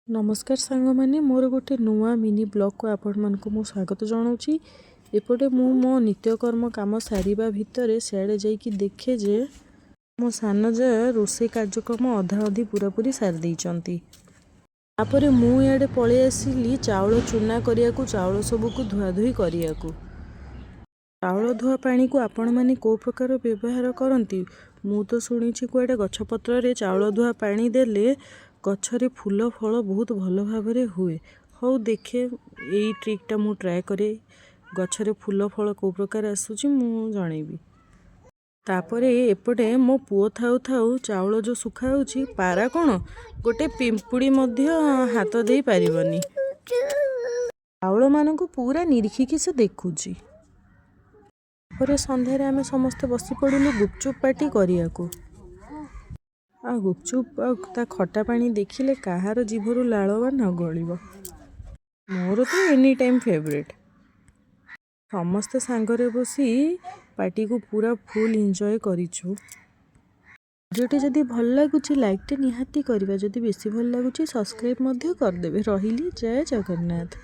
नमस्कार सांग मैंने मोर गोटे नुआ मिनी ब्लॉग को आपण मानक मु स्वागत जनाऊँगी। एपटे मु मो नित्यकर्म काम सारिबा भितर सियाड़े जाइकी देखे जे मो सान जा रोषे कार्यक्रम अधा अधी पूरापूरी सारी देइचंती। तापरे मु इयाडे पळे आसिली चाउल चूना करिया चाउल सबुक धुआधुई करिया। चाउल धुआ पानी को आपण माने को प्रकार व्यवहार करती। मु तो शुणी कुआडे गछपत्र रे चाउल धुआ पानी देले गछरे फूल फल बहुत भल भाव हुए। हौ देखे यही ट्रिकटा मु ट्राए करे गछरे फूल फल को प्रकार आसूची मु जणेबी। तापरे एपटे मो पुओ थाउ थाउ चाउल जो सुखा होची पारा कौन गोटे पिंपुड़ी मध्य हाथ दे पारिबनी। चाउल मान को पूरा निरीखिकी से देखुची। पर संध्यारे आमे समस्ते बसी पड़िलु गुपचुप पार्टी करिया को। आ गुपचुप ता खटा पानी देखिले कहार जीभरु लालवा न गलिब। मोर तो एनी टाइम फेवरेट। समस्ते सांगरे बसी पार्टी को पूरा फुल एंजॉय करिछु। वीडियोटी जदि भल लागुची लाइक टे निहाती करबा, जदि बेसी भल लागुची सब्सक्राइब मध्य कर देबे। रहिली जय जगन्नाथ।